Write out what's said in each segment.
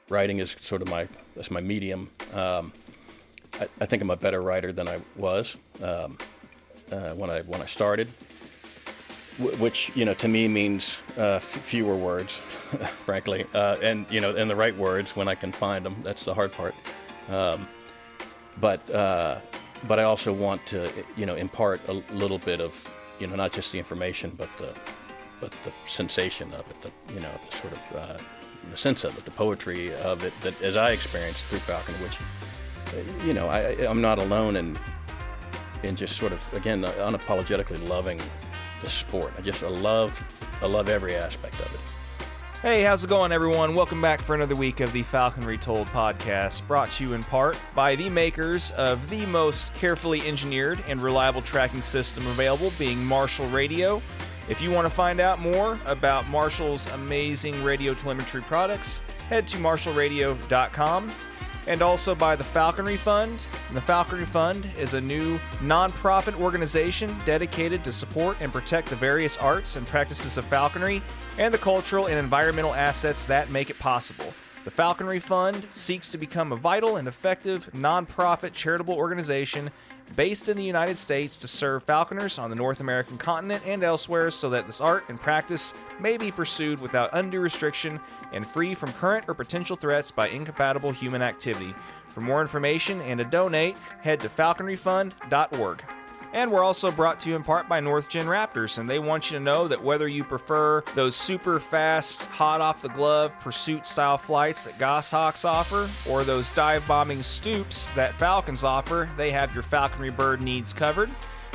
writing is sort of that's my medium. I think I'm a better writer than I was when I started, which to me means fewer words, frankly, and the right words when I can find them. That's the hard part. But I also want to impart a little bit of not just the information but the sensation of it, the sort of the sense of it, the poetry of it, that as I experienced through Falconry, which I'm not alone in just sort of, again, unapologetically loving the sport. I love every aspect of it. Hey, how's it going, everyone? Welcome back for another week of the Falconry Told podcast, brought to you in part by the makers of the most carefully engineered and reliable tracking system available, being Marshall Radio. If you want to find out more about Marshall's amazing radio telemetry products, head to marshallradio.com. And also by the Falconry Fund. And the Falconry Fund is a new nonprofit organization dedicated to support and protect the various arts and practices of falconry and the cultural and environmental assets that make it possible. The Falconry Fund seeks to become a vital and effective nonprofit charitable organization based in the United States to serve falconers on the North American continent and elsewhere so that this art and practice may be pursued without undue restriction and free from current or potential threats by incompatible human activity. For more information and to donate, head to falconryfund.org. And we're also brought to you in part by NorthGen Raptors, and they want you to know that whether you prefer those super fast, hot-off-the-glove pursuit-style flights that Goshawks offer, or those dive-bombing stoops that Falcons offer, they have your falconry bird needs covered.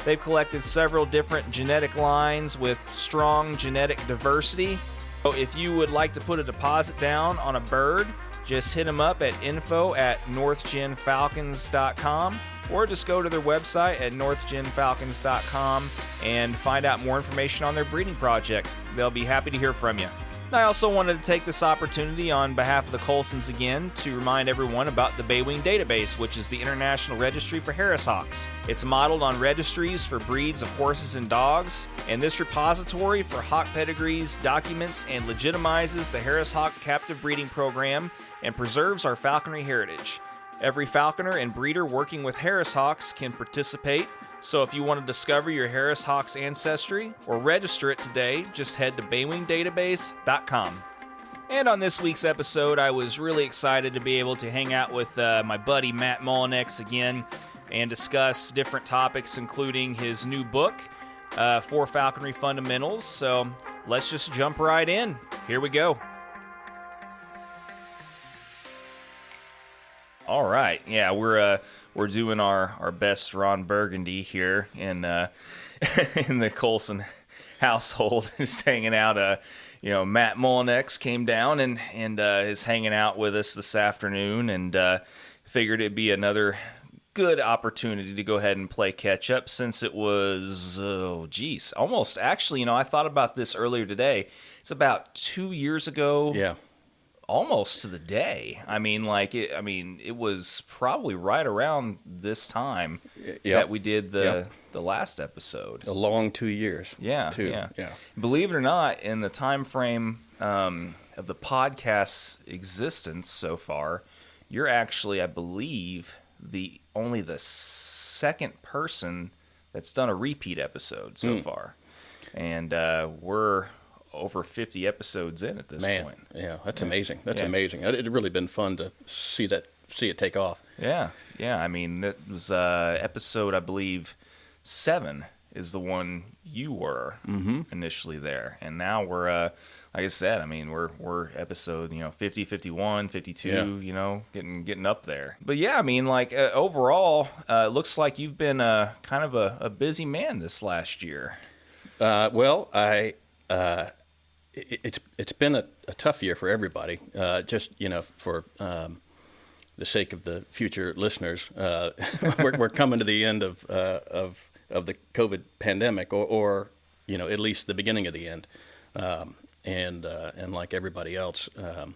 They've collected several different genetic lines with strong genetic diversity. So if you would like to put a deposit down on a bird, just hit them up at info@northgenfalcons.com. or just go to their website at northgenfalcons.com and find out more information on their breeding project. They'll be happy to hear from you. And I also wanted to take this opportunity on behalf of the Colsons again to remind everyone about the Baywing Database, which is the International Registry for Harris Hawks. It's modeled on registries for breeds of horses and dogs, and this repository for hawk pedigrees documents and legitimizes the Harris Hawk captive breeding program and preserves our falconry heritage. Every falconer and breeder working with Harris Hawks can participate, so if you want to discover your Harris Hawks ancestry or register it today, just head to baywingdatabase.com. And on this week's episode, I was really excited to be able to hang out with my buddy Matt Mullenix again and discuss different topics, including his new book, For Falconry Fundamentals. So let's just jump right in. Here we go. All right, yeah, we're doing our best Ron Burgundy here in in the Colson household, just hanging out. Matt Mullenix came down and is hanging out with us this afternoon, and figured it'd be another good opportunity to go ahead and play catch up since it was almost actually. I thought about this earlier today. It's about 2 years ago. Yeah. Almost to the day. It was probably right around this time that we did the last episode. A long 2 years. Yeah. Believe it or not, in the time frame of the podcast's existence so far, you're actually, I believe, only the second person that's done a repeat episode so far. And we're over 50 episodes in at this point. Yeah, that's amazing. That's amazing. It'd really been fun to see it take off. Yeah. It was episode, I believe, 7 is the one you were initially there, and now we're like I said, we're episode 50, 51, 52. Getting up there. But yeah, overall, it looks like you've been kind of a busy man this last year. It's been a tough year for everybody. For the sake of the future listeners, we're coming to the end of the COVID pandemic, or at least the beginning of the end. And like everybody else, I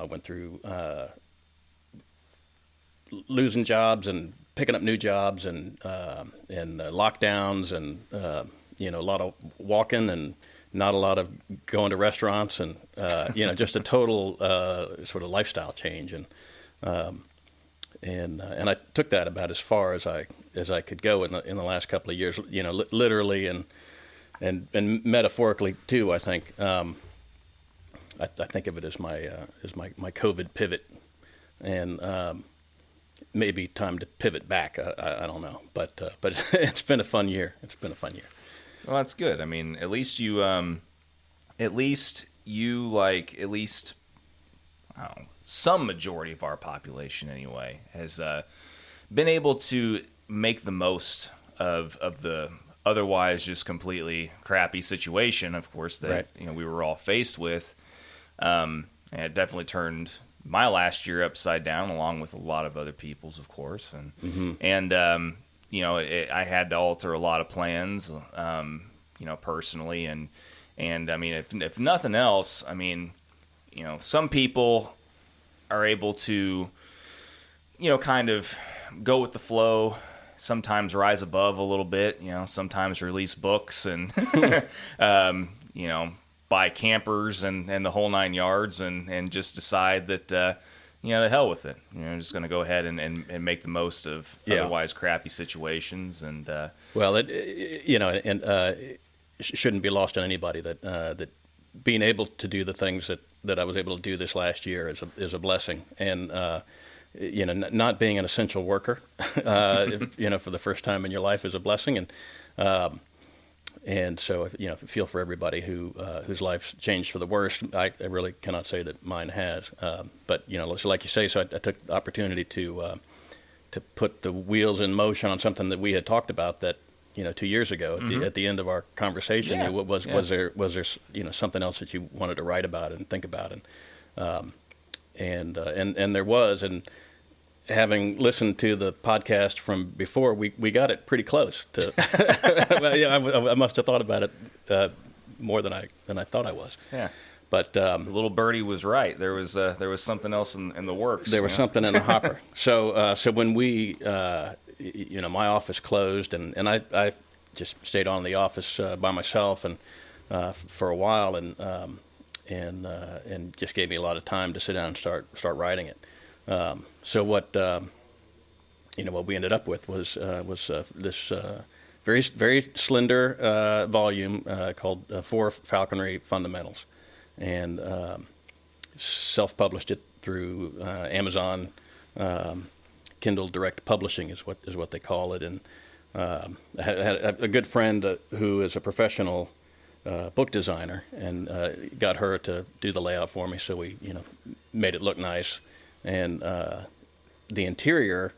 went through losing jobs and picking up new jobs and lockdowns and a lot of walking and not a lot of going to restaurants, and just a total sort of lifestyle change. And I took that about as far as I could go in the last couple of years. Literally and metaphorically too. I think I think of it as my COVID pivot, and maybe time to pivot back. I don't know, but it's been a fun year. Well, that's good. I mean, at least you I don't know, some majority of our population anyway has been able to make the most of the otherwise just completely crappy situation, of course, that right. We were all faced with. And it definitely turned my last year upside down, along with a lot of other people's, of course, and I had to alter a lot of plans, personally, and I mean, if nothing else, I mean, some people are able to, kind of go with the flow, sometimes rise above a little bit, sometimes release books and, buy campers and the whole 9 yards and just decide that, to hell with it. I'm just going to go ahead and make the most of otherwise crappy situations. And, well, it shouldn't be lost on anybody that being able to do the things that I was able to do this last year is a blessing. And, not being an essential worker, for the first time in your life is a blessing. And so, if you feel for everybody whose life's changed for the worst, I really cannot say that mine has. But so like you say, so I took the opportunity to put the wheels in motion on something that we had talked about that 2 years ago at the end of our conversation. Yeah. Was there something else that you wanted to write about and think about, and there was. And having listened to the podcast from before, we got it pretty close to. Well, I must have thought about it more than I thought I was. Yeah. But the little birdie was right. There was something else in the works. There was something in the hopper. So when we, my office closed, and I just stayed on in the office by myself and for a while, and just gave me a lot of time to sit down and start writing it. So what we ended up with was this very very slender volume called 4 Falconry Fundamentals, and self-published it through Amazon. Kindle Direct Publishing is what they call it. And I had a good friend who is a professional book designer, and got her to do the layout for me. So we made it look nice. And the interior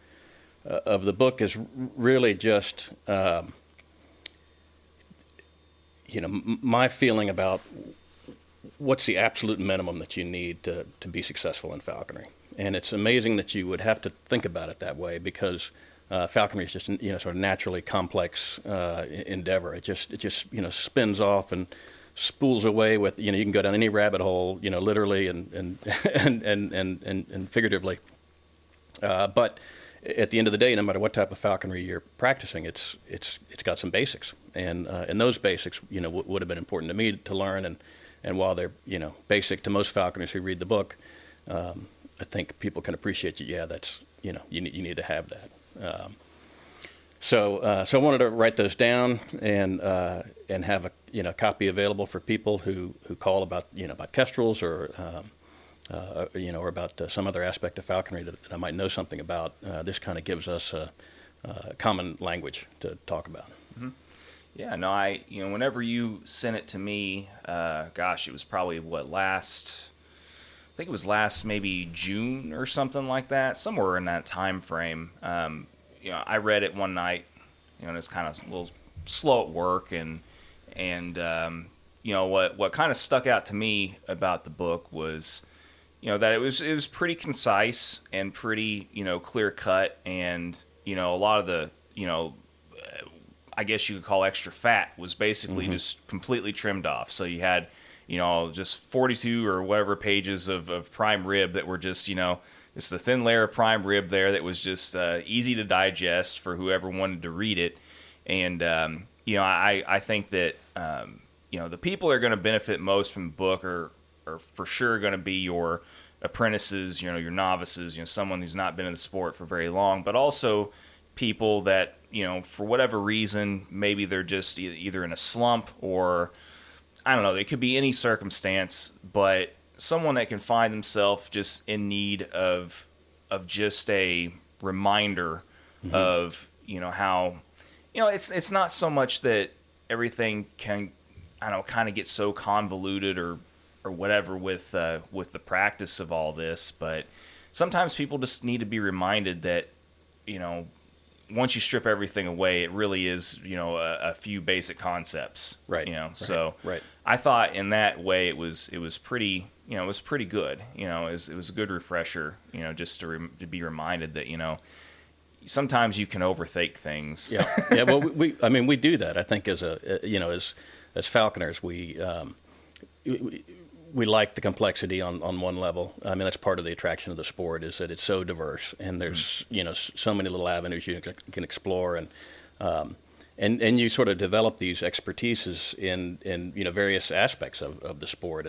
of the book is really just, my feeling about what's the absolute minimum that you need to be successful in falconry. And it's amazing that you would have to think about it that way, because falconry is just sort of naturally complex endeavor. It just spins off and spools away with you can go down any rabbit hole, literally and figuratively. But at the end of the day, no matter what type of falconry you're practicing, it's got some basics, and those basics would have been important to me to learn. And while they're basic to most falconers who read the book, I think people can appreciate that's you need to have that. So I wanted to write those down and have a copy available for people who call about about kestrels or about some other aspect of falconry that I might know something about. This kind of gives us a common language to talk about. Mm-hmm. Yeah, no, whenever you sent it to me, it was probably I think it was last maybe June or something like that, somewhere in that time frame. I read it one night, and it's kind of a little slow at work, and what kind of stuck out to me about the book was, that it was pretty concise and pretty clear cut, and a lot of the I guess you could call extra fat was basically just completely trimmed off. So you had just 42 or whatever pages of prime rib that were just just the thin layer of prime rib there that was just easy to digest for whoever wanted to read it. And I think that the people that are going to benefit most from the book are for sure going to be your apprentices, your novices, someone who's not been in the sport for very long, but also people that, for whatever reason, maybe they're just either in a slump or, I don't know, it could be any circumstance, but someone that can find themselves just in need of just a reminder of, how, it's not so much that everything can, I don't know, kind of get so convoluted or whatever with the practice of all this, but sometimes people just need to be reminded that, once you strip everything away, it really is, a few basic concepps, right? So right. I thought in that way it was pretty, it was pretty good. It was a good refresher, just to be reminded that, sometimes you can overthink things. Yeah. Well, we do that. I think as as falconers, we like the complexity on one level. I mean, that's part of the attraction of the sport, is that it's so diverse, and there's so many little avenues you can explore, and you sort of develop these expertises in various aspects of the sport,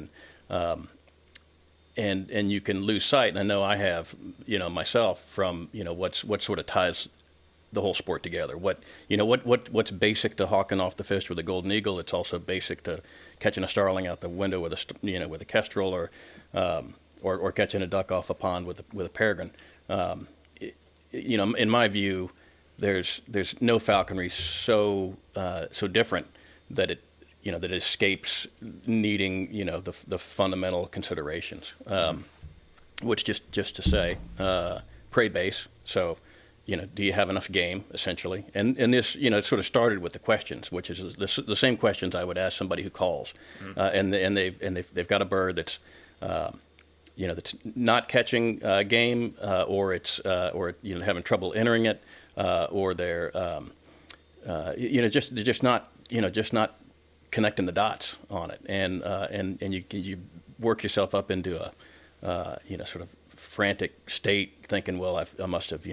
and you can lose sight. And I know I have myself from what sort of ties the whole sport together. What's basic to hawking off the fish with a golden eagle, it's also basic to catching a starling out the window with a kestrel, or catching a duck off a pond with a peregrine. In my view, there's no falconry so different that it escapes needing the fundamental considerations, which just to say prey base. So do you have enough game, essentially? And this, it sort of started with the questions, which is the same questions I would ask somebody who calls, and they've got a bird that's that's not catching game, or it's having trouble entering it, or they're just not connecting the dots on it, and you work yourself up into a sort of frantic state, thinking, well, I must have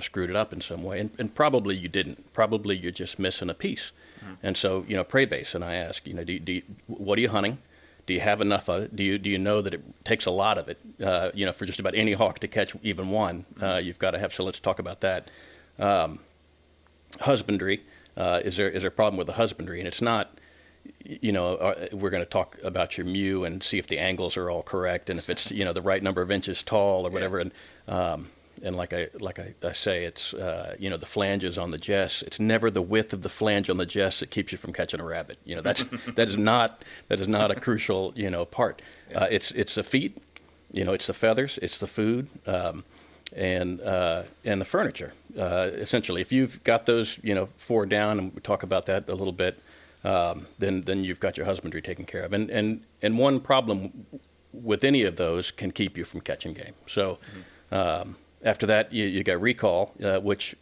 screwed it up in some way, and probably you didn't. Probably you're just missing a piece. And so prey base, and I ask, what are you hunting? Do you have enough of it? Do you know that it takes a lot of it? For just about any hawk to catch even one, you've got to have. So let's talk about that. Husbandry. Is there a problem with the husbandry? And it's not. We're going to talk about your mew and see if the angles are all correct, and if it's the right number of inches tall or whatever. And like I say, it's the flanges on the jess. It's never the width of the flange on the jess that keeps you from catching a rabbit. That is not a crucial part. It's the feet, it's the feathers, it's the food, and the furniture. Essentially, if you've got those 4 down, and we talk about that a little bit. Then you've got your husbandry taken care of, and one problem with any of those can keep you from catching game. So after that, you got recall, which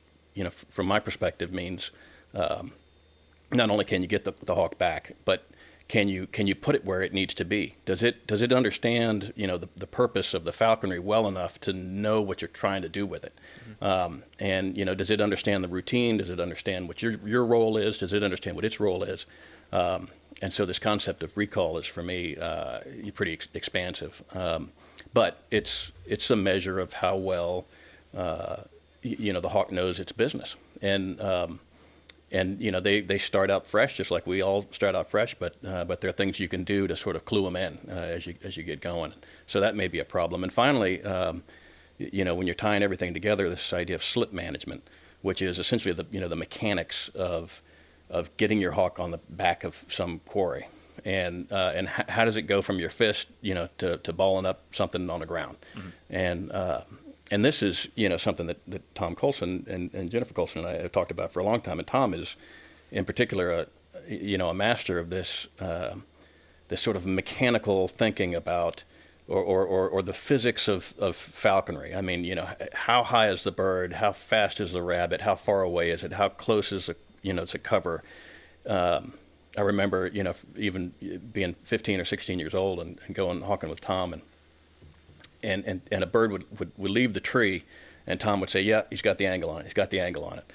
from my perspective means not only can you get the hawk back, but can you put it where it needs to be? Does it understand the purpose of the falconry well enough to know what you're trying to do with it? And does it understand the routine? Does it understand what your role is? Does it understand what its role is? And so this concept of recall is, for me, pretty expansive. But it's a measure of how well the hawk knows its business. And they start out fresh, just like we all start out fresh. But there are things you can do to sort of clue them in as you get going. So that may be a problem. And finally, when you're tying everything together, this idea of slip management, which is essentially the mechanics of getting your hawk on the back of some quarry, and how does it go from your fist, to balling up something on the ground, and this is something that Tom Colson and Jennifer Colson and I have talked about for a long time, and Tom is in particular a master of this sort of mechanical thinking about. Or the physics of falconry. I mean, how high is the bird? How fast is the rabbit? How far away is it? How close is it's a cover? I remember, even being 15 or 16 years old and going hawking with Tom, and a bird would leave the tree, and Tom would say, "Yeah, he's got the angle on it. He's got the angle on it,"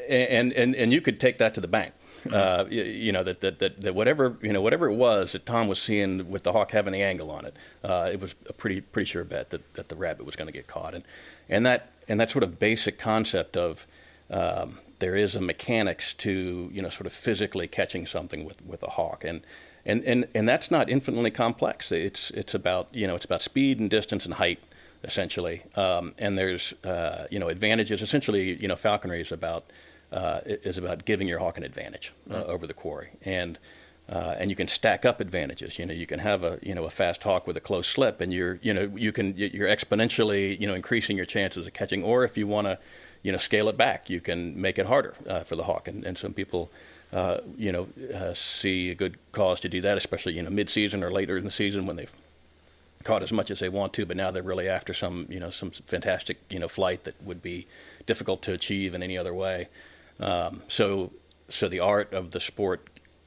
and you could take that to the bank. That whatever it was that Tom was seeing with the hawk having the angle on it, it was a pretty sure bet that the rabbit was going to get caught. And that sort of basic concept of there is a mechanics to sort of physically catching something with a hawk, and that's not infinitely complex. It's about speed and distance and height, essentially, and there's advantages. Essentially, falconry is about giving your hawk an advantage over the quarry, and you can stack up advantages. You can have a fast hawk with a close slip, and you're exponentially increasing your chances of catching. Or if you want to scale it back, you can make it harder for the hawk. And some people see a good cause to do that, especially mid-season or later in the season when they've caught as much as they want to, but now they're really after some fantastic flight that would be difficult to achieve in any other way. So the art of the sport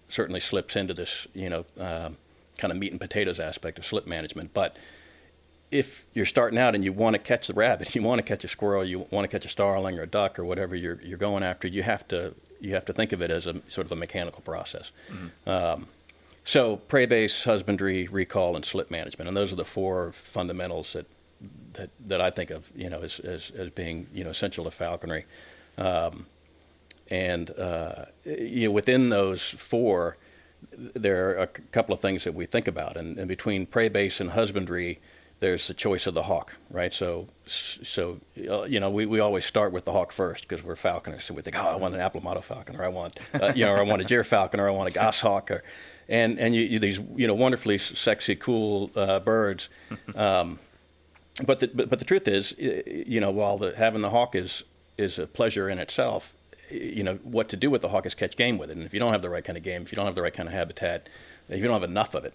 certainly slips into this kind of meat and potatoes aspect of slip management. But if you're starting out and you want to catch the rabbit, you want to catch a squirrel, you want to catch a starling or a duck or whatever you're going after, you have to think of it as a sort of a mechanical process. Mm-hmm. So prey base, husbandry, recall, and slip management, and those are the four fundamentals that I think of as being essential to falconry. Within those four, there are a couple of things that we think about, and between prey base and husbandry, there's the choice of the hawk, right? So we always start with the hawk first because we're falconers, so we think, I want an Applemotto falcon, or I want or I want a gyr falcon, or I want a goshawk, or and you these wonderfully sexy, cool birds. But the truth is, while having the hawk is a pleasure in itself, what to do with the hawk is catch game with it. And if you don't have the right kind of game, if you don't have the right kind of habitat, if you don't have enough of it,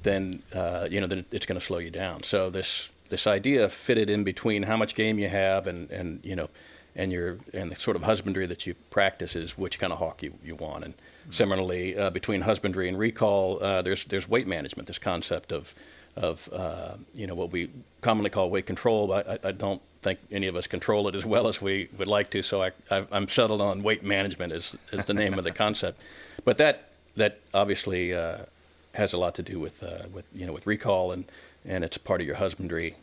then it's going to slow you down. So this idea fitted in between how much game you have and the sort of husbandry that you practice is which kind of hawk you want. And similarly, between husbandry and recall, there's weight management. This concept of what we commonly call weight control. But I don't think any of us control it as well as we would like to. So I'm settled on weight management as the name of the concept. But that obviously has a lot to do with recall, and it's part of your husbandry.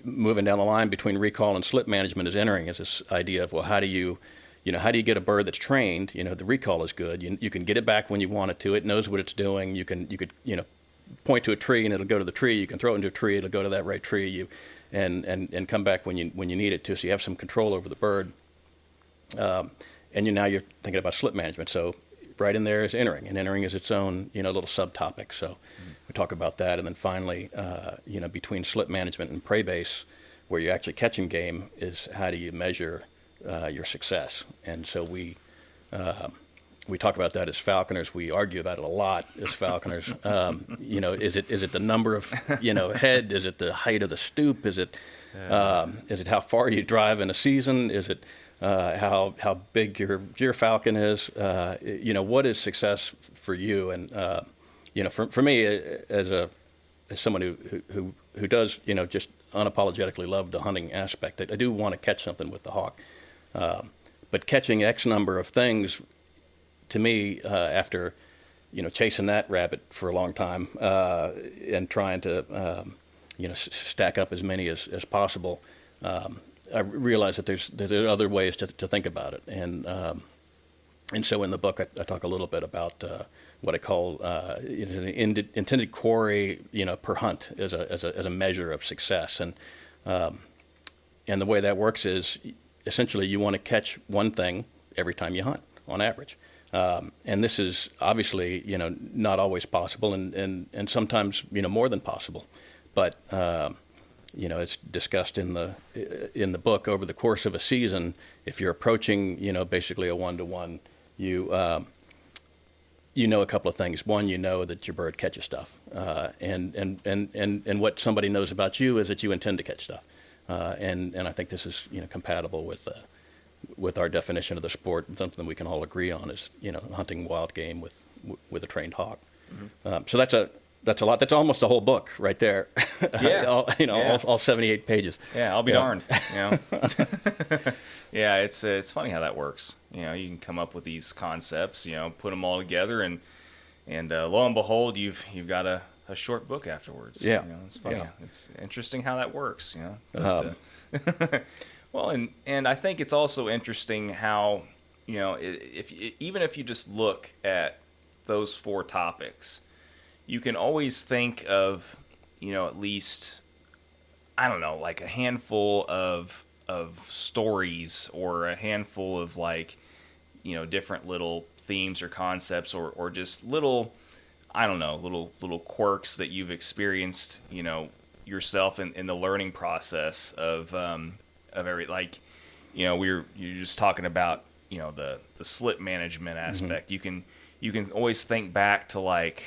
Moving down the line between recall and slip management is this idea of, well, how do you get a bird that's trained? The recall is good. You can get it back when you want it to. It knows what it's doing. You could point to a tree and it'll go to the tree. You can throw it into a tree. It'll go to that right tree. And come back when you need it to. So you have some control over the bird. And now you're thinking about slip management. So right in there is entering, and entering is its own little subtopic. So we talk about that, and then finally, between slip management and prey base, where you're actually catching game, is how do you measure your success? And so we talk about that as falconers. We argue about it a lot as falconers. Is it the number of head? Is it the height of the stoop? Is it how far you drive in a season? Is it how big your gyr falcon is? What is success for you? And for me, as someone who does just unapologetically love the hunting aspect, I do want to catch something with the hawk. But catching X number of things, to me, after chasing that rabbit for a long time and trying to stack up as many as possible, I realize that there's other ways to think about it, and so in the book I talk a little bit about what I call an intended quarry per hunt as a measure of success, and the way that works is essentially you want to catch one thing every time you hunt on average. And this is obviously, not always possible, and sometimes, more than possible. But, it's discussed in the book over the course of a season. If you're approaching, basically a 1-to-1, you know a couple of things. One, that your bird catches stuff, and what somebody knows about you is that you intend to catch stuff, and I think this is compatible with our definition of the sport, and something we can all agree on is hunting wild game with a trained hawk. Mm-hmm. So that's a lot. That's almost a whole book right there. Yeah. all 78 pages. Yeah, I'll be darned. Yeah, it's funny how that works. You can come up with these concepts, put them all together, and lo and behold, you've got a short book afterwards. Yeah. It's funny. Yeah. It's interesting how that works. But, well, and I think it's also interesting how even if you just look at those 4 topics, you can always think of at least, I don't know, like a handful of stories, or a handful of different little themes or concepts, or just little, I don't know, little quirks that you've experienced yourself in the learning process of every, you're just talking about the slip management aspect. Mm-hmm. You can always think back to a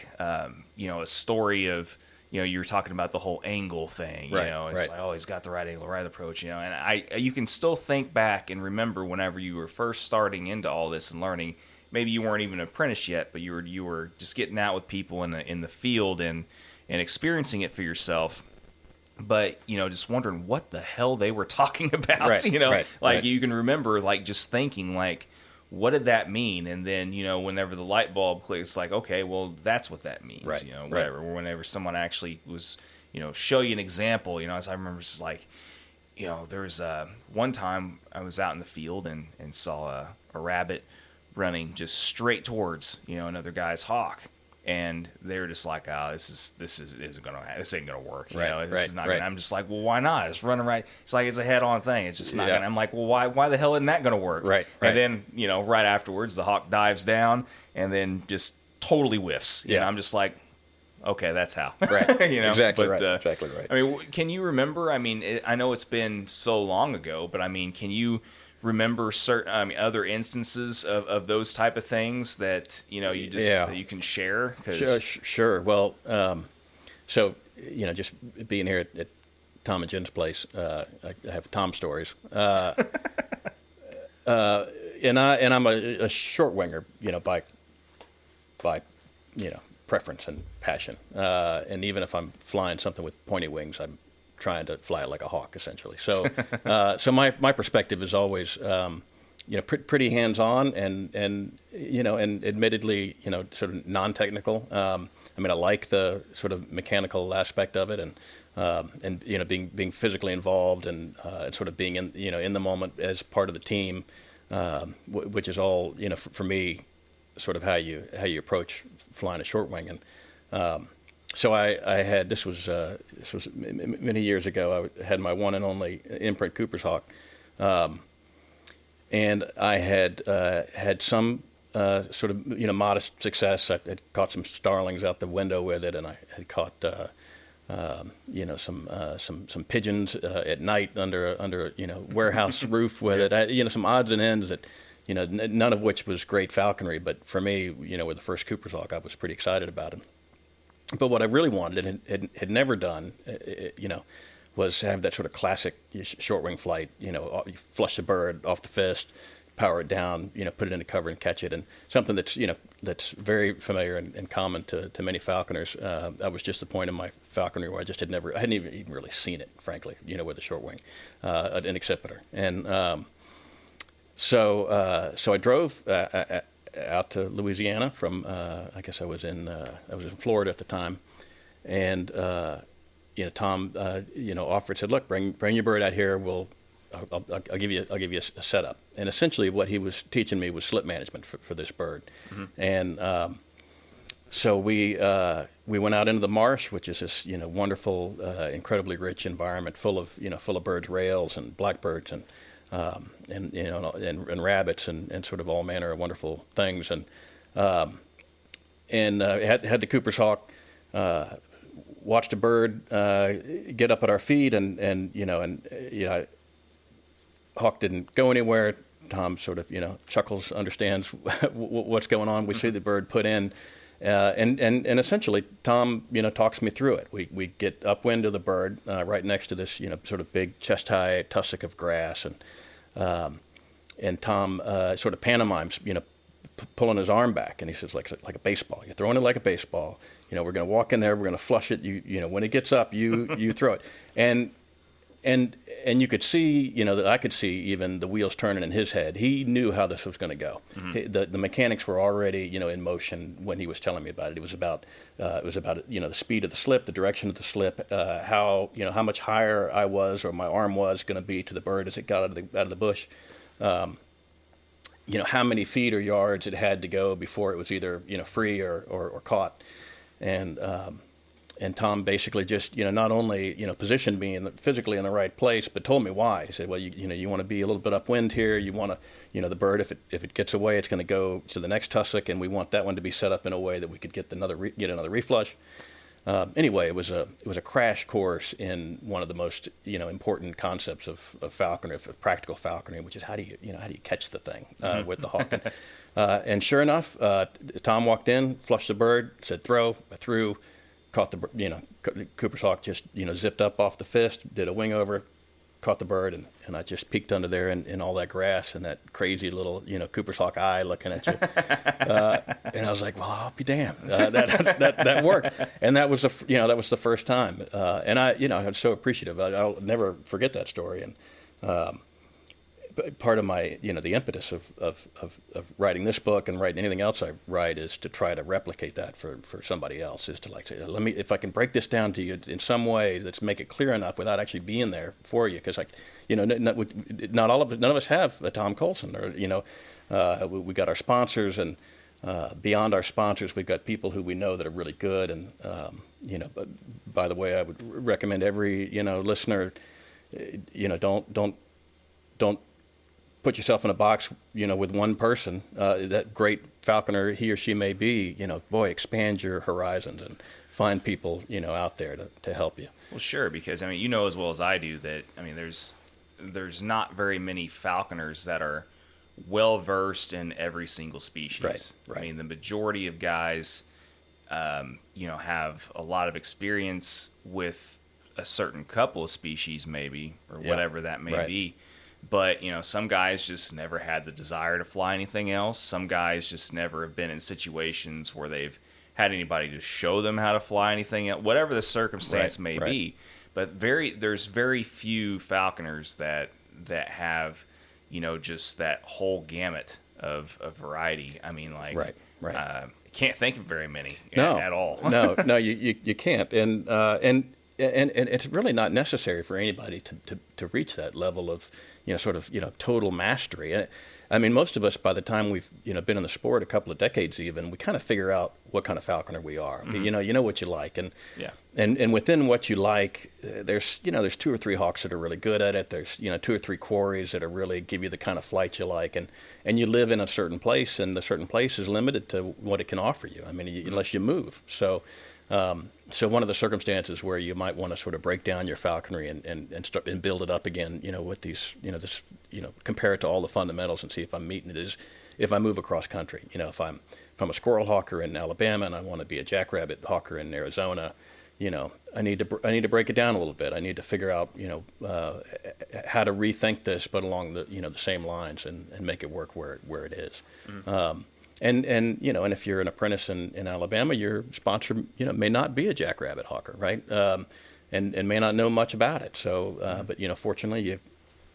story of you were talking about the whole angle thing. It's like, oh, he's got the right angle, right approach. And you can still think back and remember whenever you were first starting into all this and learning. Maybe you weren't even an apprentice yet, but you were just getting out with people in the field and experiencing it for yourself. But just wondering what the hell they were talking about. You can remember just thinking what did that mean? And then whenever the light bulb clicks, okay, well, that's what that means. Right. Whatever. Or whenever someone actually was show you an example. As I remember, it's there was one time I was out in the field and saw a rabbit running just straight towards another guy's hawk. And they were just like, oh, this ain't gonna work. This is not gonna. I'm just like, well, why not? It's running right. It's like it's a head-on thing. It's just not gonna. I'm like, well, why the hell isn't that gonna work? Right. And then right afterwards, the hawk dives down and then just totally whiffs. Yeah. I'm just like, okay, that's how. Right. Exactly. But, right. Exactly right. I mean, can you remember? I mean, I know it's been so long ago, but I mean, can you remember certain other instances of those type of things that that you can share? Sure. Well, so just being here at Tom and Jen's place, I have Tom stories, and I'm a short winger, by preference and passion, and even if I'm flying something with pointy wings, I'm trying to fly it like a hawk, essentially. So, so my perspective is always, pretty hands-on and admittedly, sort of non-technical. I mean, I like the sort of mechanical aspect of it, and being physically involved and sort of being in the moment as part of the team, which is all for me, sort of how you approach flying a short wing. And so I had this was many years ago. I had my one and only imprint Cooper's hawk, and I had some sort of modest success. I had caught some starlings out the window with it, and I had caught some pigeons at night under a warehouse roof with it. Some odds and ends that none of which was great falconry, but for me, with the first Cooper's hawk, I was pretty excited about it. But what I really wanted and had never done, was have that sort of classic short wing flight. You flush the bird off the fist, power it down, put it into cover and catch it, and something that's very familiar and common to many falconers. I was just at the point in my falconry where I hadn't even really seen it, frankly. With a short wing, an accipiter, and so I drove out to Louisiana from I guess I was in Florida at the time, and Tom offered, said, look, bring your bird out here, I'll give you a setup. And essentially what he was teaching me was slip management for this bird. Mm-hmm. And so we went out into the marsh, which is this wonderful, incredibly rich environment full of birds, rails and blackbirds and rabbits and sort of all manner of wonderful things, and had the Cooper's hawk, watched a bird get up at our feet, and hawk didn't go anywhere. Tom sort of chuckles, understands what's going on. We see the bird put in, and essentially Tom talks me through it. We get upwind of the bird right next to this sort of big chest high tussock of grass, and Tom sort of pantomimes pulling his arm back, and he says, like a baseball. You're throwing it like a baseball. We're going to walk in there. We're going to flush it. When it gets up, you throw it. And you could see, that I could see even the wheels turning in his head. He knew how this was going to go. The mechanics were already, in motion when he was telling me about it. It was about the speed of the slip, the direction of the slip, how much higher I was or my arm was going to be to the bird as it got out of the bush. How many feet or yards it had to go before it was either free or caught. And Tom basically just, not only, positioned me physically in the right place, but told me why. He said, well, you want to be a little bit upwind here. You want to, the bird, if it gets away, it's going to go to the next tussock, and we want that one to be set up in a way that we could get another reflush. Anyway, it was a crash course in one of the most, important concepts of falconry, of practical falconry, which is how do you catch the thing with the hawk. And sure enough, Tom walked in, flushed the bird, said throw, I threw. Caught the Cooper's hawk just zipped up off the fist, did a wing over, caught the bird, and I just peeked under there in all that grass and that crazy little Cooper's hawk eye looking at you, and I was like, well, I'll be damned, that worked, and that was the first time, and I was so appreciative. I'll never forget that story, and part of my the impetus of writing this book and writing anything else I write is to try to replicate that for somebody else, is to say, if I can break this down to you in some way, let's make it clear enough without actually being there for you, because none of us have a Tom Colson, or we got our sponsors, and beyond our sponsors we've got people who we know that are really good, and but by the way, I would recommend every listener, don't put yourself in a box, with one person, that great falconer he or she may be, expand your horizons and find people, out there to help you. Well, sure, because, as well as I do that, there's not very many falconers that are well-versed in every single species. Right. The majority of guys, have a lot of experience with a certain couple of species maybe, or whatever that may be. But, some guys just never had the desire to fly anything else. Some guys just never have been in situations where they've had anybody to show them how to fly anything else, whatever the circumstance may be. But there's very few falconers that have, just that whole gamut of variety. Can't think of very many at all. No, you can't. And it's really not necessary for anybody to reach that level of, total mastery. Most of us, by the time we've, been in the sport a couple of decades even, we kind of figure out what kind of falconer we are. Mm-hmm. You know what you like. And within what you like, there's 2 or 3 hawks that are really good at it. There's, 2 or 3 quarries that are really give you the kind of flight you like. And you live in a certain place, and the certain place is limited to what it can offer you. Unless you move. So one of the circumstances where you might want to sort of break down your falconry and start and build it up again, with these, compare it to all the fundamentals and see if I'm meeting it, is if I move across country. If I'm a squirrel hawker in Alabama and I want to be a jackrabbit hawker in Arizona, I need to break it down a little bit. I need to figure out, how to rethink this, but along the, the same lines and make it work where it is. Mm-hmm. And if you're an apprentice in Alabama, your sponsor, may not be a jackrabbit hawker, right? And may not know much about it. So, but fortunately,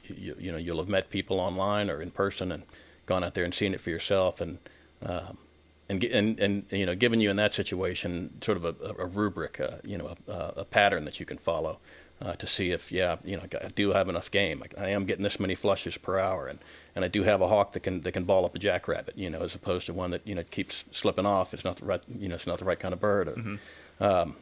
you'll have met people online or in person and gone out there and seen it for yourself, and given you in that situation sort of a rubric, a pattern that you can follow to see if I do have enough game. I am getting this many flushes per hour, and I do have a hawk that can ball up a jackrabbit, as opposed to one that keeps slipping off. It's not the right, it's not the right kind of bird. Mm-hmm.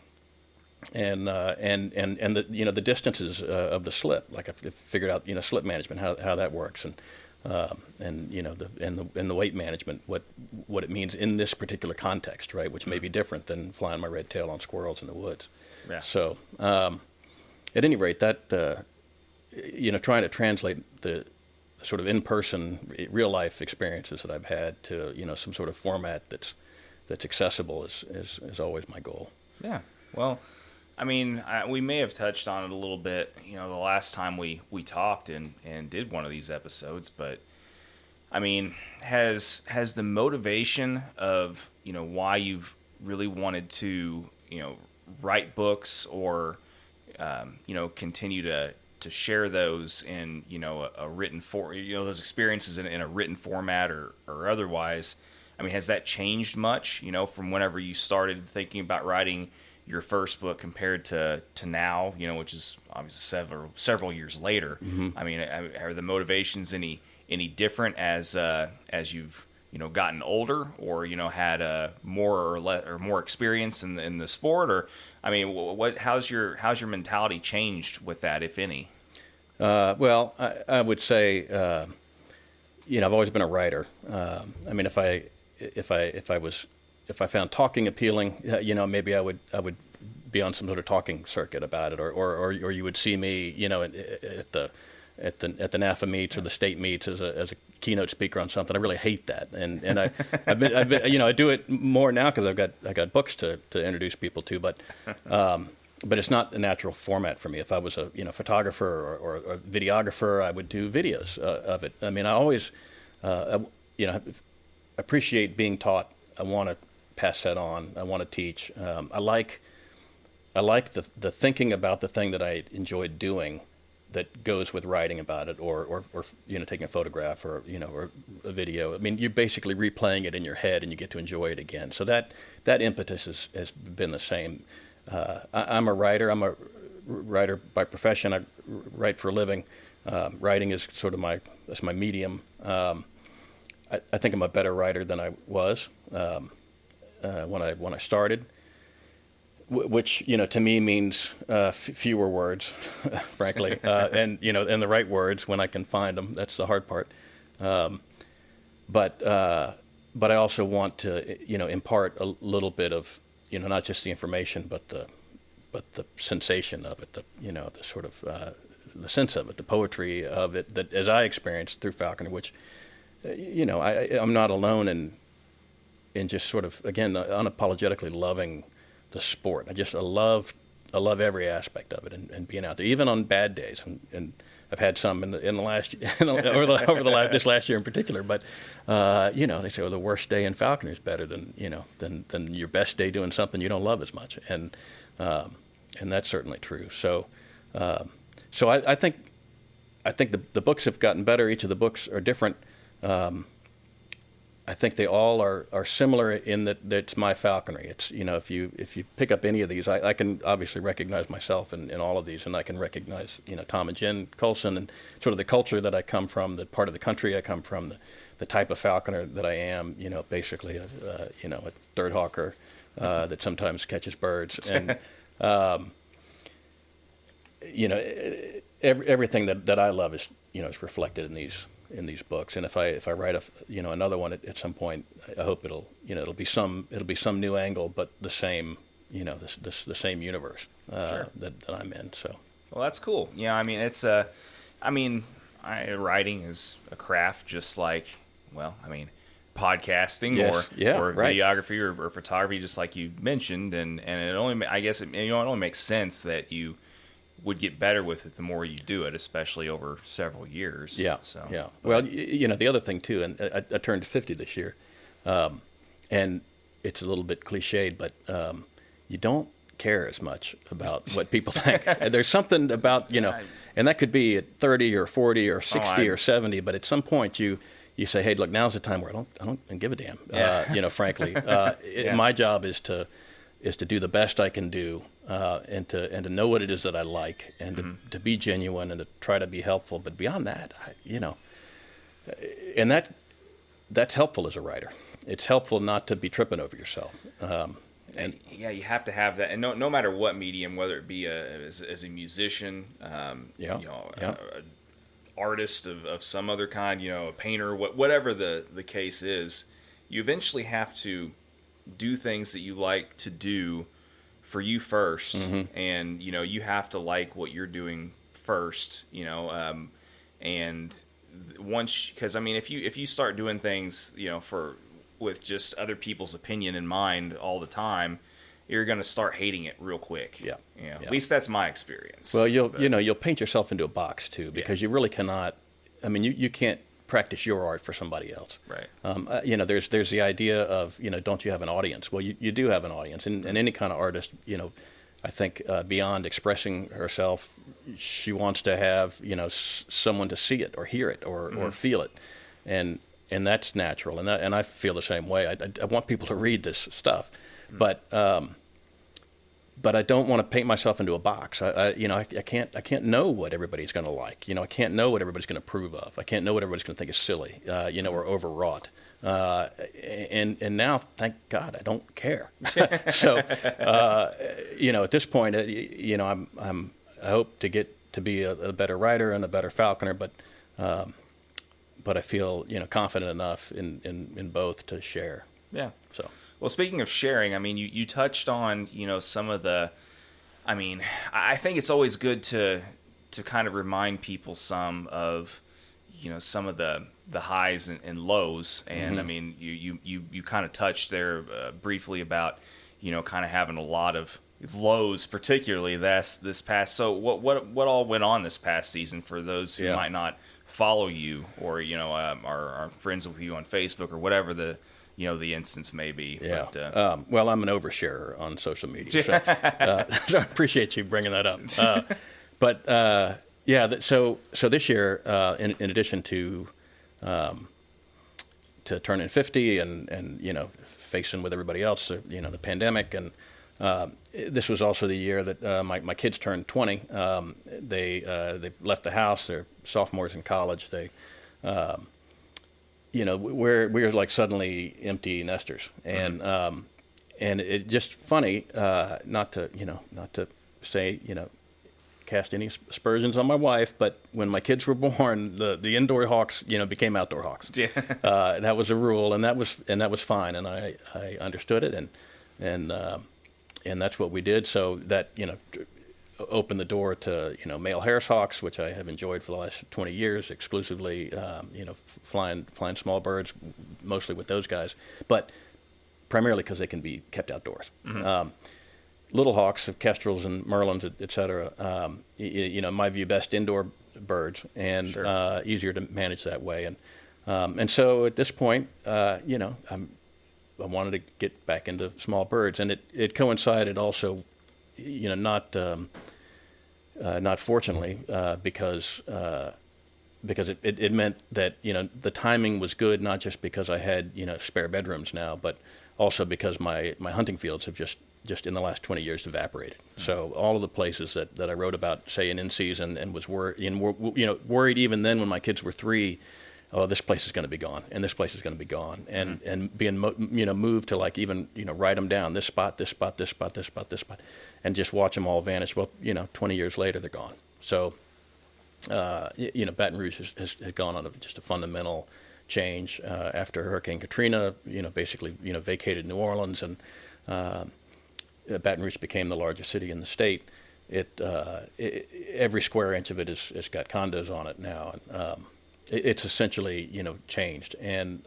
And the distances of the slip, like I've figured out, slip management, how that works, and the weight management, what it means in this particular context, right, which may be different than flying my red tail on squirrels in the woods. Yeah. So, at any rate, that trying to translate the sort of in-person, real-life experiences that I've had to some sort of format that's accessible is always my goal. Yeah. Well, we may have touched on it a little bit, the last time we talked and did one of these episodes, but I mean, has the motivation of, why you've really wanted to, write books or, continue to share those in, a written those experiences in a written format or otherwise. I mean, has that changed much, from whenever you started thinking about writing your first book compared to now, which is obviously several years later? Mm-hmm. I mean, are the motivations any different as you've gotten older, or had more experience in the sport? Or I mean, how's your mentality changed with that, if any? Well, I would say I've always been a writer. I mean, if I found talking appealing, maybe I would be on some sort of talking circuit about it, or you would see me, at the NAFA meets or the state meets as a keynote speaker on something. I really hate that, and I've been I do it more now because I got books to introduce people to, but it's not a natural format for me. If I was a photographer or a videographer, I would do videos of it. I mean, I always appreciate being taught. I want to pass that on. I want to teach. I like the thinking about the thing that I enjoyed doing that goes with writing about it, or taking a photograph or a video. I mean, you're basically replaying it in your head, and you get to enjoy it again. So that impetus has been the same. I'm a writer. I'm a writer by profession. I write for a living. Writing is sort of my medium. I think I'm a better writer than I was when I started, which to me means fewer words, frankly, and and the right words when I can find them. That's the hard part. But I also want to impart a little bit of not just the information, but the sensation of it, the sort of the sense of it, the poetry of it, that as I experienced through Falconry, which I'm not alone in just sort of, again, unapologetically loving the sport. I love every aspect of it, and being out there, even on bad days, and I've had some in the last this last year in particular. But they say, well, the worst day in Falconry is better than your best day doing something you don't love as much, and that's certainly true. So I think the books have gotten better. Each of the books are different. I think they all are similar in that it's my falconry. It's if you pick up any of these, I can obviously recognize myself in all of these, and I can recognize Tom and Jen Colson and sort of the culture that I come from, the part of the country I come from, the type of falconer that I am. Basically a third hawker that sometimes catches birds, and everything that I love is is reflected in these books. And if I write another one at some point, I hope it'll be some new angle, but the same the same universe Sure. that I'm in. So well, that's cool. Yeah, I mean it's writing is a craft, just like podcasting yes. or Right. videography or photography, just like you mentioned, and it only it only makes sense that you would get better with it the more you do it, especially over several years. Yeah. So, yeah. Well, the other thing too, and I turned 50 this year, and it's a little bit cliched, but you don't care as much about what people think. And there's something about and that could be at 30 or 40 or 60 or 70, but at some point you say, hey, look, now's the time where I don't give a damn. Yeah. Frankly, Yeah. my job is to do the best I can do, and to know what it is that I like, and to be genuine and to try to be helpful. But beyond that, and that's helpful as a writer. It's helpful not to be tripping over yourself. And yeah, you have to have that, and no matter what medium, whether it be as a musician, an artist of some other kind, a painter, whatever the case is, you eventually have to do things that you like to do for you first, and you have to like what you're doing first, and once, because if you start doing things with just other people's opinion in mind all the time, you're going to start hating it real quick. Yeah. At least that's my experience. Well, you'll paint yourself into a box too, because you really cannot. You can't practice your art for somebody else. Right. You know, there's the idea of, you know, don't you have an audience? Well, you do have an audience, and any kind of artist, you know, I think beyond expressing herself, she wants to have, you know, someone to see it or hear it or feel it, and that's natural, and I feel the same way. I want people to read this stuff, but I don't want to paint myself into a box. I can't know what everybody's going to like. You know, I can't know what everybody's going to approve of. I can't know what everybody's going to think is silly, you know, or overwrought. And now, thank God, I don't care. So, you know, at this point, you know, I hope to get to be a better writer and a better falconer, but I feel, you know, confident enough in both to share. Yeah. So. Well, speaking of sharing, I mean, you touched on, you know, some of the, I mean, I think it's always good to kind of remind people some of, you know, some of the highs and lows. And I mean, you kind of touched there briefly about, you know, kind of having a lot of lows, particularly this past. So what all went on this past season for those who might not follow you, or, you know, are friends with you on Facebook or whatever the instance may be. Yeah. But, well, I'm an oversharer on social media, so I appreciate you bringing that up. So this year, in addition to turning 50 and you know, facing with everybody else, you know, the pandemic, and this was also the year that my kids turned 20. They've left the house. They're sophomores in college. They you know, we're like suddenly empty nesters, and it just funny, not to say, you know, cast any aspersions on my wife, but when my kids were born, the indoor hawks, you know, became outdoor hawks. Yeah. That was a rule, and that was fine, and I understood it, and that's what we did. So that, you know, opened the door to, you know, male Harris hawks, which I have enjoyed for the last 20 years exclusively, you know, flying small birds, mostly with those guys, but primarily because they can be kept outdoors. Little hawks, kestrels and merlins, et cetera, you know, in my view, best indoor birds, and Sure. Easier to manage that way. And so at this point, you know, I wanted to get back into small birds, and it coincided also, you know, not fortunately, because it meant that, you know, the timing was good, not just because I had, you know, spare bedrooms now, but also because my hunting fields have just in the last 20 years evaporated. So all of the places that I wrote about, say, in season, and was worried even then when my kids were 3. Oh, this place is going to be gone, and this place is going to be gone, and being moved to, like, even, you know, write them down, this spot, this spot, this spot, this spot, this spot, and just watch them all vanish. Well, you know, 20 years later, they're gone. So, you know, Baton Rouge has gone on just a fundamental change after Hurricane Katrina. You know, basically, you know, vacated New Orleans, and Baton Rouge became the largest city in the state. Every square inch of it has got condos on it now, and it's essentially, you know, changed, and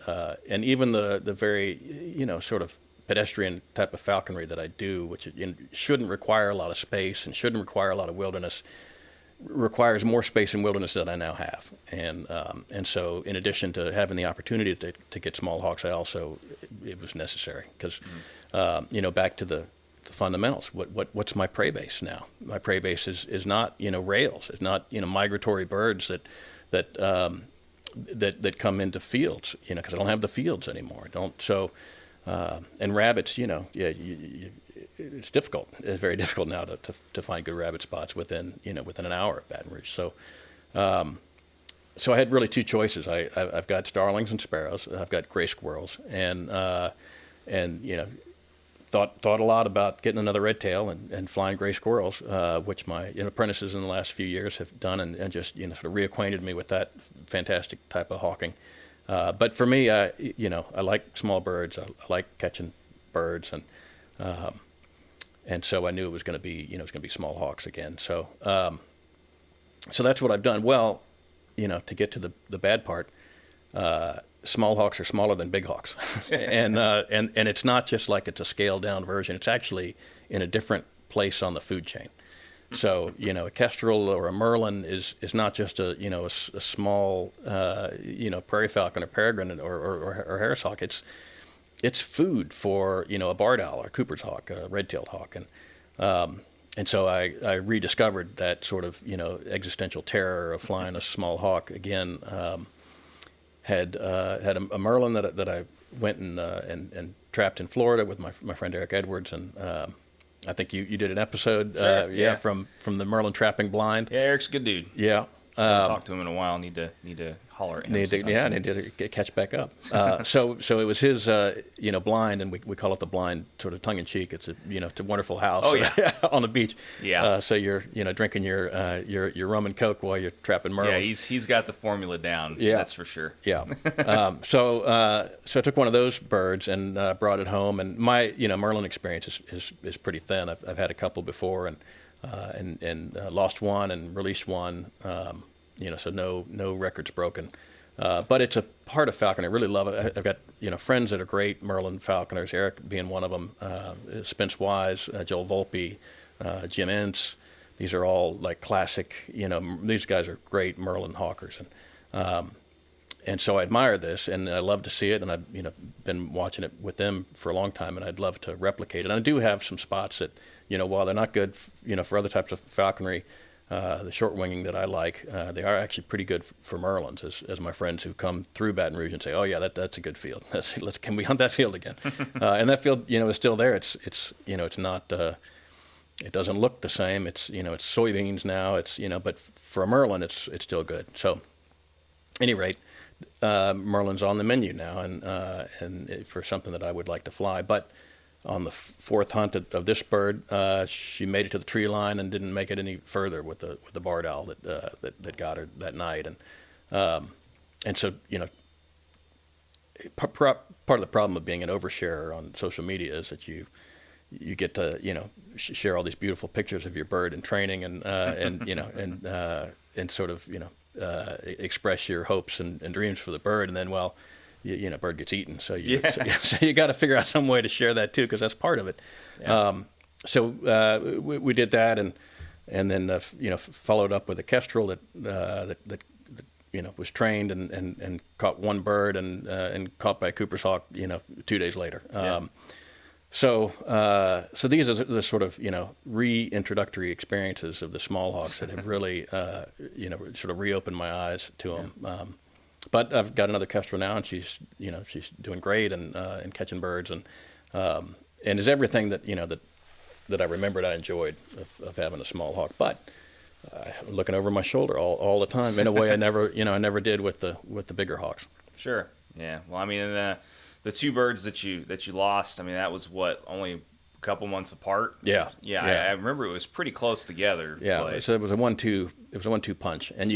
even the very, you know, sort of pedestrian type of falconry that I do, which shouldn't require a lot of space and shouldn't require a lot of wilderness, requires more space and wilderness than I now have, and so in addition to having the opportunity to get small hawks, it was necessary because, you know, back to the fundamentals. What's my prey base now? My prey base is not, you know, rails. It's not, you know, migratory birds that come into fields, you know, because I don't have the fields anymore. And rabbits, you know, it's difficult. It's very difficult now to find good rabbit spots within an hour of Baton Rouge. So I had really two choices. I've got starlings and sparrows. I've got gray squirrels, and you know, thought a lot about getting another red tail and flying gray squirrels, which my apprentices in the last few years have done, and just, you know, sort of reacquainted me with that fantastic type of hawking. But for me, you know, I like small birds. I like catching birds, and so I knew it was going to be, you know, small hawks again. So that's what I've done. Well, you know, to get to the bad part, small hawks are smaller than big hawks, and it's not just like it's a scaled down version. It's actually in a different place on the food chain. So, a kestrel or a merlin is not just a small, prairie falcon or peregrine or harris hawk. It's food for, a barred owl or Cooper's hawk, a red-tailed hawk. And so I rediscovered that sort of, existential terror of flying a small hawk again. Had a merlin that I went and trapped in Florida with my friend Eric Edwards, and I think you did an episode, Sure, from the merlin trapping blind. Yeah, Eric's a good dude. Yeah, I haven't talked to him in a while. Need to holler at him. I need to catch back up. So it was his, blind, and we call it the blind, sort of tongue in cheek. It's it's a wonderful house. Oh, yeah. On the beach. Yeah. So you're drinking your rum and coke while you're trapping merlins. Yeah, he's got the formula down. Yeah. That's for sure. Yeah. So I took one of those birds and brought it home, and my merlin experience is pretty thin. I've had a couple before, and lost one and released one. So no records broken. But it's a part of falconry. I really love it. I've got friends that are great merlin falconers. Eric being one of them. Spence Wise, Joel Volpe, Jim Ince. These are all like classic. These guys are great merlin hawkers, and so I admire this, and I love to see it. And I've been watching it with them for a long time, and I'd love to replicate it. And I do have some spots that while they're not good, for other types of falconry. The short winging that I like, they are actually pretty good for merlins, as my friends who come through Baton Rouge and say, "Oh yeah, that's a good field. Can we hunt that field again?" And that field, is still there. It's not. It doesn't look the same. It's it's soybeans now. It's but for a merlin, it's still good. So, at any rate, merlin's on the menu now, and for something that I would like to fly, but. On the fourth hunt of this bird, she made it to the tree line and didn't make it any further with the barred owl that got her that night, and so part of the problem of being an oversharer on social media is that you get to share all these beautiful pictures of your bird in training and sort of express your hopes and dreams for the bird, and then bird gets eaten, so you got to figure out some way to share that too, because that's part of it. Yeah. So we did that, and then followed up with a kestrel that was trained and caught one bird and caught by a Cooper's hawk 2 days later. Yeah. So these are the sort of reintroductory experiences of the small hawks that have really sort of reopened my eyes to them. But I've got another kestrel now, and she's doing great and catching birds and is everything that I remembered I enjoyed of having a small hawk. But looking over my shoulder all the time in a way I never did with the bigger hawks. Sure. Yeah. Well, I mean, the two birds that you lost, I mean, that was only a couple months apart. Yeah. Yeah. I remember it was pretty close together. Yeah. But... So it was a 1-2. It was a 1-2 punch, and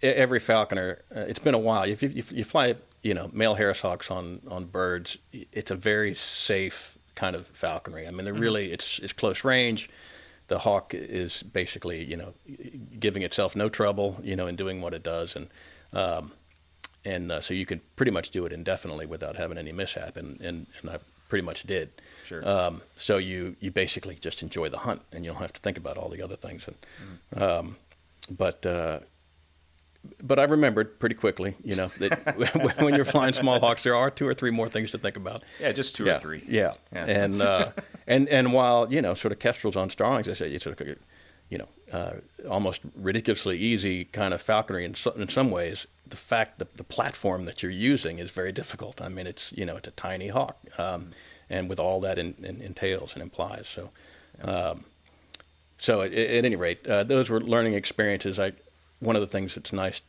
every falconer, it's been a while. If you fly, male harris hawks on birds, it's a very safe kind of falconry. I mean, they're really, it's close range. The hawk is basically, giving itself no trouble, in doing what it does, and so you can pretty much do it indefinitely without having any mishap, and I pretty much did. Sure. So you basically just enjoy the hunt, and you don't have to think about all the other things. And But I remembered pretty quickly, that when you're flying small hawks, there are 2 or 3 more things to think about. Yeah, just 2 or 3. Yeah. And while sort of kestrels on starlings, I say it's sort of almost ridiculously easy kind of falconry in some ways. The fact that the platform that you're using is very difficult. I mean, it's it's a tiny hawk, and with all that entails and implies. So at any rate, those were learning experiences. One of the things that's nice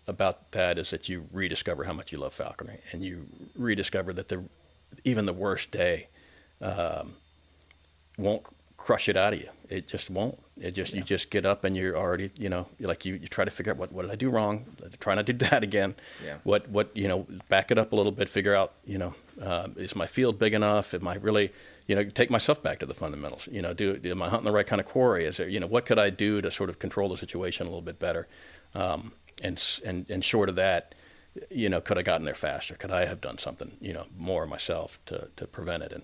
about that is that you rediscover how much you love falconry, and you rediscover that even the worst day won't crush it out of you. It just won't. You just get up and you're already, you try to figure out what did I do wrong? Try not to do that again. Yeah. What back it up a little bit, figure out, is my field big enough? Am I really, take myself back to the fundamentals. Am I hunting the right kind of quarry? Is there, what could I do to sort of control the situation a little bit better? And short of that, could I gotten there faster? Could I have done something, more myself to prevent it?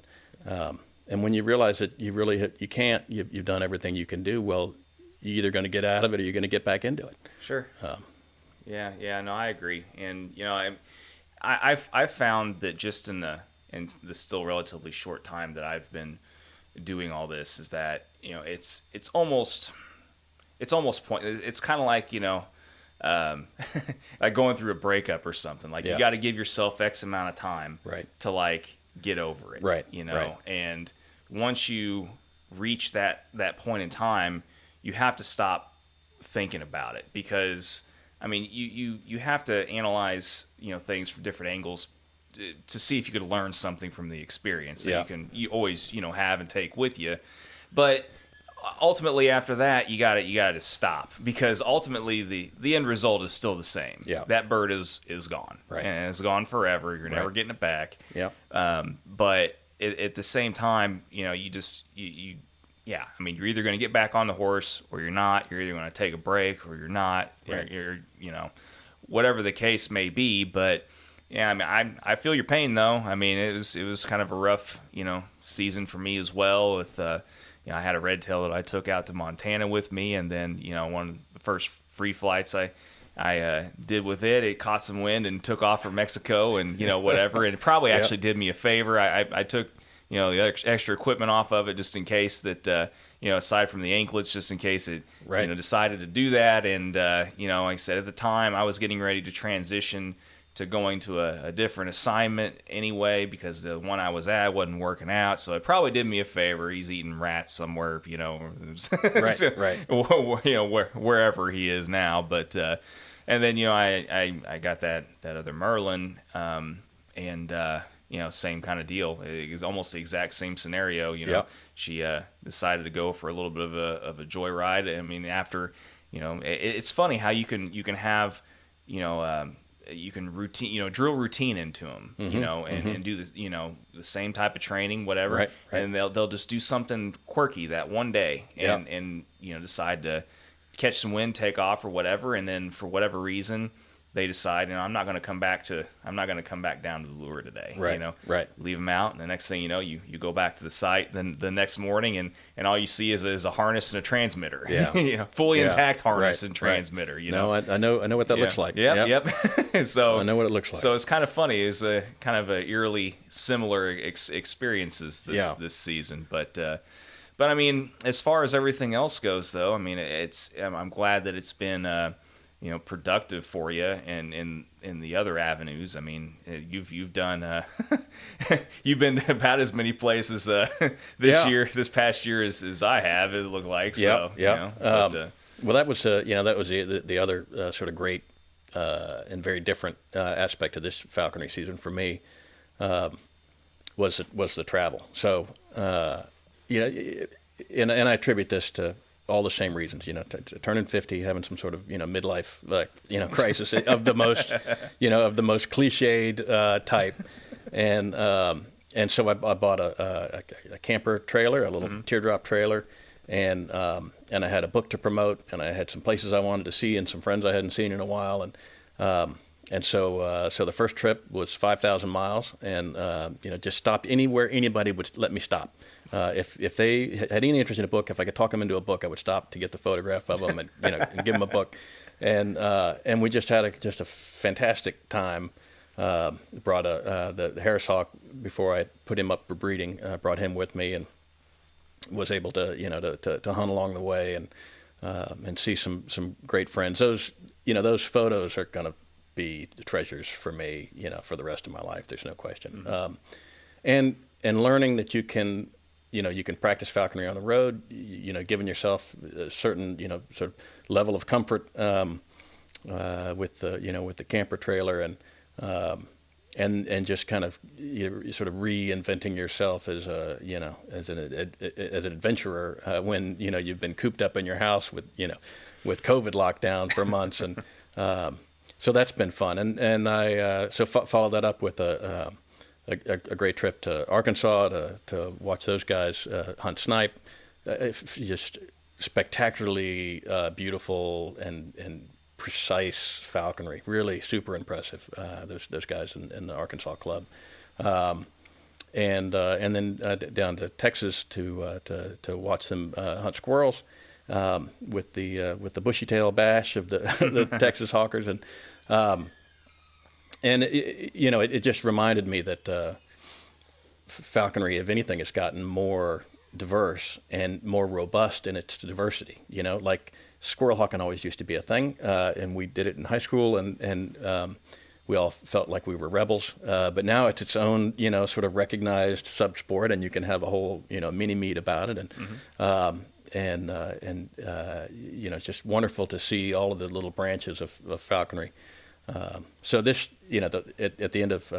when you realize that you can't, you've done everything you can do, well, you're either going to get out of it or you're going to get back into it. Sure. Yeah, no, I agree. And, I've found that just in the still relatively short time that I've been doing all this is that, it's almost pointless. It's kind of like, like going through a breakup or something. Like you got to give yourself X amount of time to like get over it, right? And once you reach that point in time, you have to stop thinking about it, because I mean, you have to analyze, things from different angles to see if you could learn something from the experience that you always, have and take with you. But ultimately after that, you got to stop, because ultimately the end result is still the same. Yeah. That bird is gone. Right. And it's gone forever. You're never getting it back. Yeah. But at the same time, I mean, you're either going to get back on the horse or you're not. You're either going to take a break or you're not. Right. You're whatever the case may be. But yeah, I mean, I feel your pain though. I mean, it was kind of a rough, season for me as well. With I had a red tail that I took out to Montana with me, and then one of the first free flights I did with it caught some wind and took off for Mexico, and whatever. And it probably actually did me a favor. I took the extra equipment off of it just in case that, aside from the anklets, just in case it, decided to do that. And, like I said, at the time I was getting ready to transition to going to a different assignment anyway, because the one I was at wasn't working out. So it probably did me a favor. He's eating rats somewhere, wherever he is now. But, and then, I got that other Merlin, same kind of deal. It's almost the exact same scenario. She decided to go for a little bit of a joyride. I mean, after, it's funny how you can have, you can routine, drill routine into them, and do this, the same type of training, whatever. Right. And they'll just do something quirky that one day and decide to catch some wind, take off or whatever. And then for whatever reason, they decide, I'm not going to come back down to the lure today. Right. Right. Leave them out, and the next thing you know, you go back to the site then the next morning, and all you see is a harness and a transmitter. Yeah. Fully intact harness and transmitter. No, I know what that looks like. Yep. So I know what it looks like. So it's kind of funny. It's a kind of a eerily similar experiences this season, but I mean, as far as everything else goes, though, I mean, I'm glad that it's been productive for you, and in the other avenues. I mean, you've done you've been to about as many places this past year as I have. It looked like. So, well, that was the other sort of great and very different aspect of this falconry season for me was the travel. So and I attribute this to all the same reasons, turning 50, having some sort of, midlife, crisis of the most, of the most cliched type. And so I bought a camper trailer, a little teardrop trailer, and I had a book to promote, and I had some places I wanted to see and some friends I hadn't seen in a while. And so the first trip was 5,000 miles, and, just stopped anywhere anybody would let me stop. If they had any interest in a book, if I could talk them into a book, I would stop to get the photograph of them and and give them a book, and we just had a fantastic time. Brought the Harris Hawk before I put him up for breeding. Brought him with me and was able to to hunt along the way and see some great friends. Those photos are going to be the treasures for me for the rest of my life. There's no question. And learning that you can. You can practice falconry on the road, giving yourself a certain, sort of level of comfort with the camper trailer and just kind of sort of reinventing yourself as as an adventurer when you've been cooped up in your house with COVID lockdown for months, and so that's been fun. And I followed that up with a great trip to Arkansas to watch those guys hunt snipe. Just spectacularly beautiful and precise falconry. Really super impressive. Those guys in the Arkansas club. then down to Texas to watch them hunt squirrels with the bushy tail bash of the the Texas hawkers, and it just reminded me that falconry, if anything, has gotten more diverse and more robust in its diversity. Like squirrel hawking always used to be a thing, and we did it in high school, and we all felt like we were rebels. But now it's its own, sort of recognized sub-sport, and you can have a whole, mini meet about it. And it's just wonderful to see all of the little branches of falconry. So this, at the end of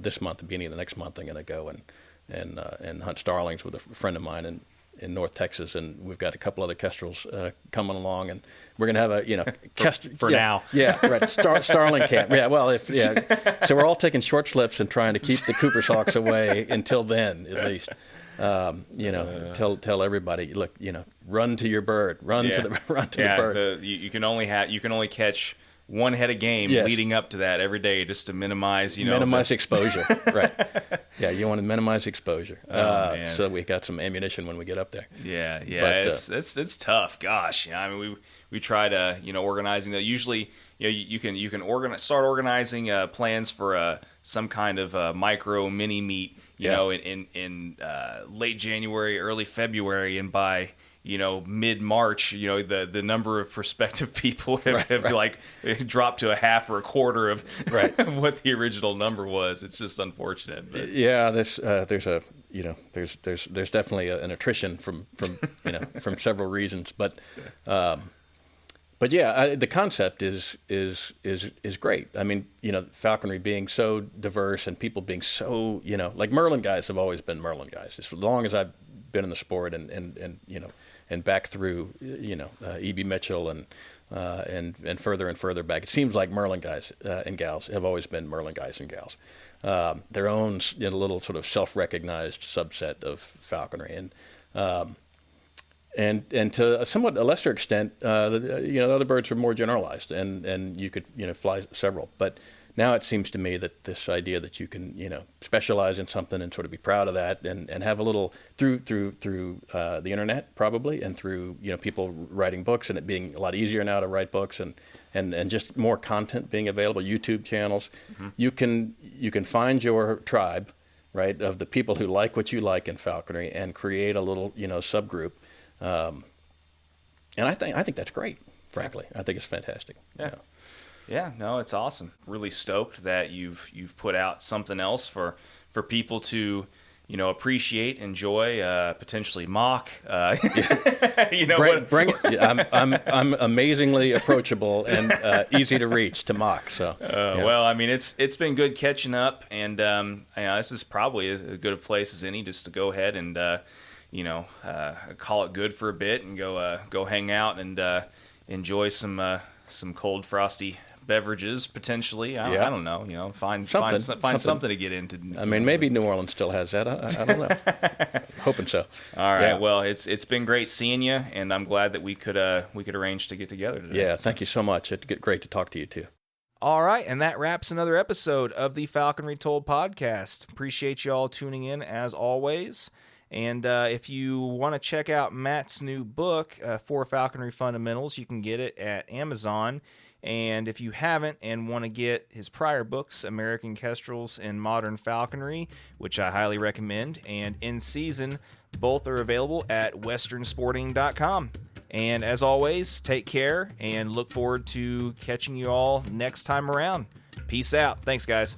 this month, the beginning of the next month, I'm going to go and hunt starlings with a friend of mine in North Texas, and we've got a couple other kestrels coming along, and we're going to have a for now. Yeah, right. Starling camp. Yeah, well, so we're all taking short slips and trying to keep the Cooper's hawks away until then, at least. Tell everybody, look, run to your bird, run to the bird. You can only catch one head of game leading up to that every day, just to minimize exposure. Right. Yeah, you want to minimize exposure. So we got some ammunition when we get up there. Yeah. But, it's tough. Gosh, I mean, we try to organizing that. Usually, you can start organizing plans for some kind of micro mini meet. In late January, early February, and by mid-March, the number of prospective people have dropped to a half or a quarter of what the original number was. It's just unfortunate. But. Yeah, there's definitely an attrition from several reasons, but the concept is great. I mean, falconry being so diverse and people being so, like Merlin guys have always been Merlin guys. As long as I've been in the sport and back through, E.B. Mitchell and further and further back, it seems like Merlin guys and gals have always been Merlin guys and gals. Their own little sort of self-recognized subset of falconry, and to a somewhat a lesser extent, the other birds are more generalized, and you could fly several. But now it seems to me that this idea that you can specialize in something and sort of be proud of that, and have a little through the internet probably, and through people writing books, and it being a lot easier now to write books, and just more content being available, YouTube channels. Mm-hmm. You can find your tribe, right, of the people who like what you like in falconry, and create a little subgroup. And I think that's great. Frankly, I think it's fantastic. Yeah. Yeah, no, it's awesome. Really stoked that you've put out something else for people to appreciate, enjoy, potentially mock. Bring it. I'm amazingly approachable and easy to reach to mock. So well, I mean, it's been good catching up, and this is probably as good a place as any just to go ahead and call it good for a bit and go hang out and enjoy some cold frosty beverages potentially. I don't know. Find something to get into. I mean, maybe New Orleans still has that. I don't know. Hoping so. All right. Yeah. Well, it's been great seeing you, and I'm glad that we could arrange to get together today. Yeah. Thank you so much. It's great to talk to you too. All right, and that wraps another episode of the Falconry Told podcast. Appreciate you all tuning in as always. And if you want to check out Matt's new book, 4 Falconry Fundamentals, you can get it at Amazon. And if you haven't and want to get his prior books, American Kestrels and Modern Falconry, which I highly recommend, and In Season, both are available at westernsporting.com. And as always, take care and look forward to catching you all next time around. Peace out. Thanks, guys.